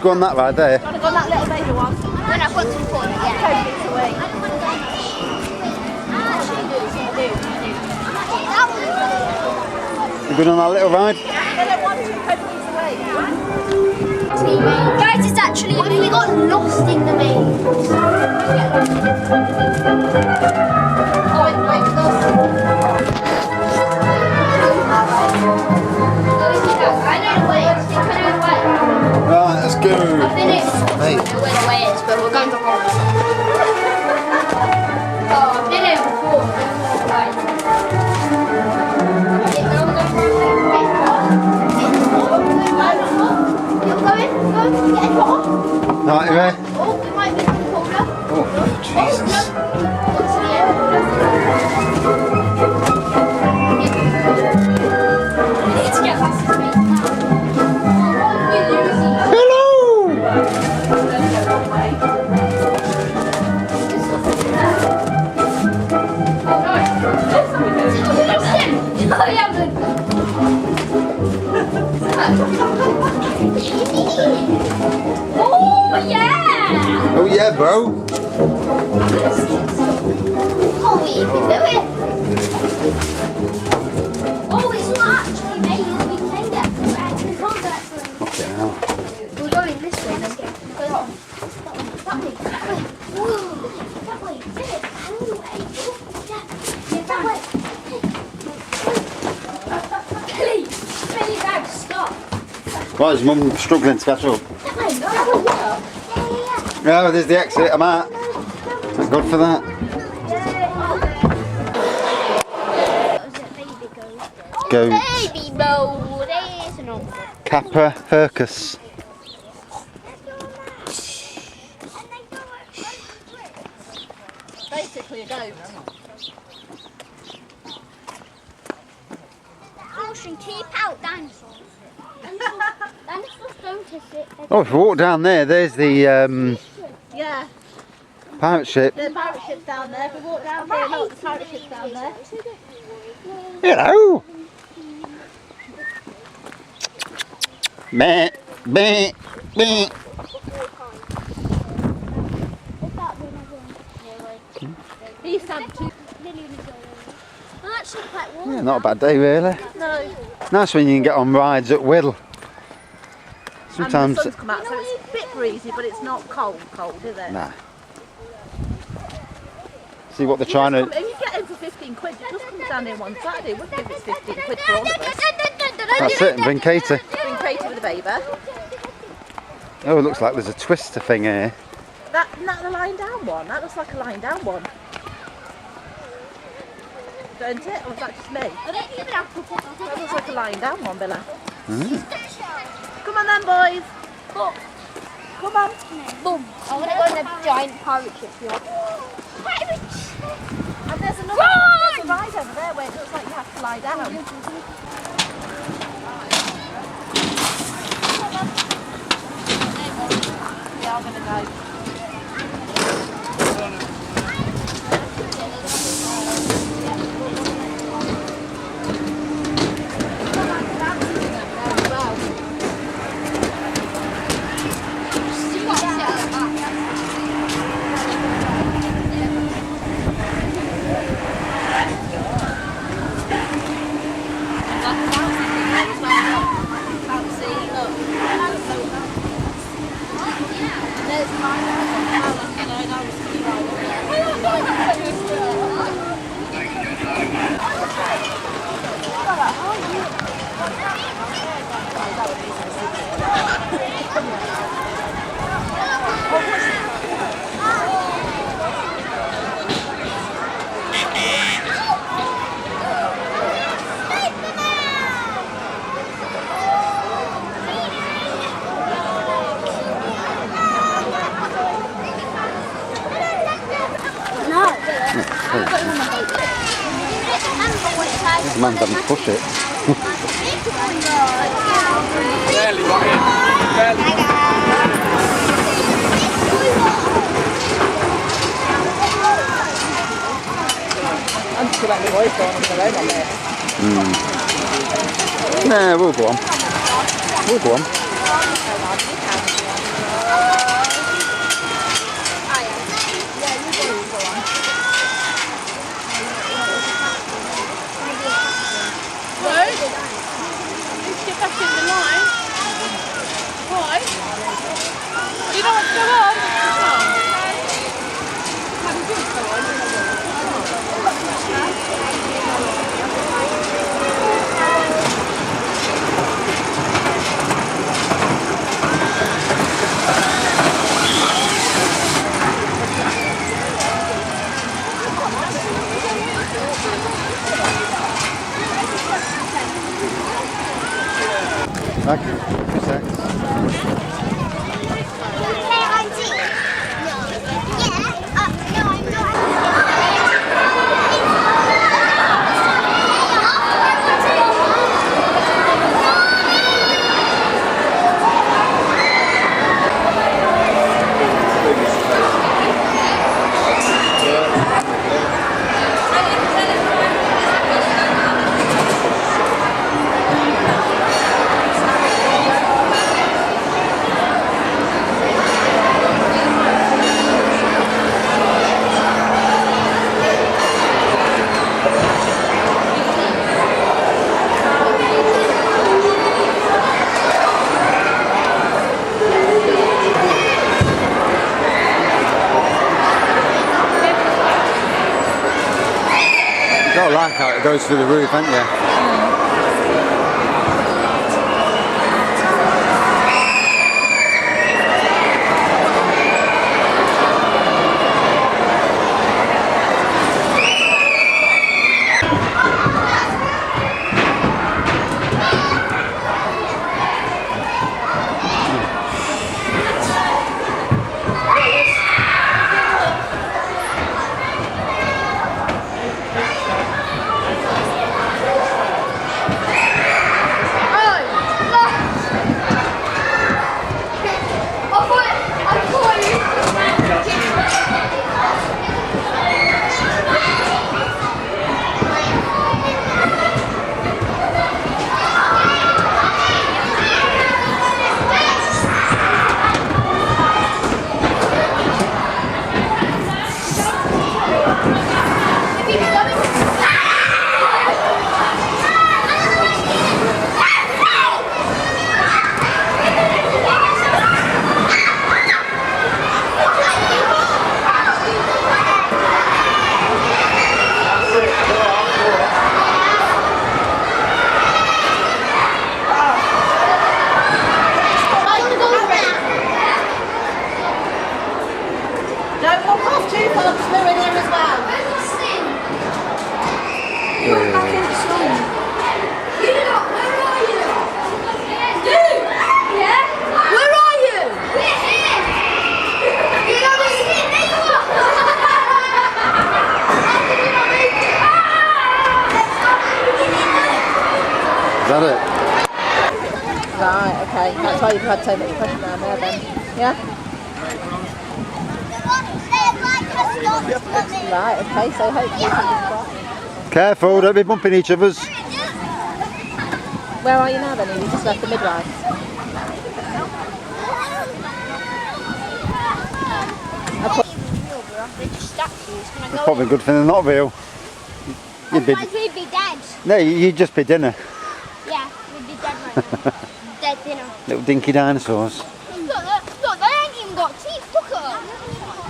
go on that ride there? Do you want to go on that little baby one? When I've got some fun, yeah. 10 minutes away. You going on that little ride? I don't want to, 10 minutes away. Guys, it's actually we got lost in the maze. Oh, wait, lost. I know the way. I think I know the way. Right, let's go. I've been it. Hey. I know where the way is, but we're going the wrong way. Oh, I've been here before. Right. Right, you ready? Oh, it might be colder. Oh, Jesus. Hello! Oh yeah! Oh yeah, bro. Oh, we can do it. Oh, it's not actually made. We can make it. We can't do it. Okay, now. We're going this way then. That way. Whoa. That way. Yeah, that way. Billy, Dad, stop. Right, is Mum struggling to catch up? That way. Oh, there's the exit. I'm out. Thank God for that. Goats. Baby mode. There's an old Kappa Hircus. Basically a goat. Caution, keep out dinosaurs. Dinosaurs don't sit. Oh, if we walk down there, there's the Yeah, pirate ship. the pirate ship's down there. If we walk down here, look, the pirate ship's down there. Hello. Meh, meh, meh. He used to have two. Well, actually quite warm. Yeah, not a bad day really. No. Nice when you can get on rides at will. Sometimes. And the sun's come out, so it's a bit breezy, but it's not cold, is it? Nah. See what they're trying to. If you get in for 15 quid, you just come down here one Saturday. We'd give it 15 quid for all of us. That's it, and bring Katie. Bring Katie with a baby. Oh, it looks like there's a twister thing here. Isn't that the lying down one? That looks like a lying down one. Don't it? Or is that just me? That looks like a lying down one, Bella. Come on then, boys. Come on. Boom. I want to go on a giant pirate ship. And there's another ride over there where it looks like you have to lie down. Yeah, I'm going to go. The man's having to push it. Barely got in. Barely. I'm just going to let my voice go on the road on there. Nah, we'll go on. We'll go on. goes through the roof, haven't you? Don't walk off too far, because we're in here as well. Is that it? Right, okay. That's why you've had so much pressure down there then. Yeah? Right, okay, so hopefully. Careful, don't be bumping each other's. Where are you now then? You just left the midwife. It's probably a good thing they're not real. Otherwise we'd be dead. No, you'd just be dinner. Yeah, we'd be dead right now. Dead dinner. Little dinky dinosaurs. Look, they ain't even got teeth. Look at them.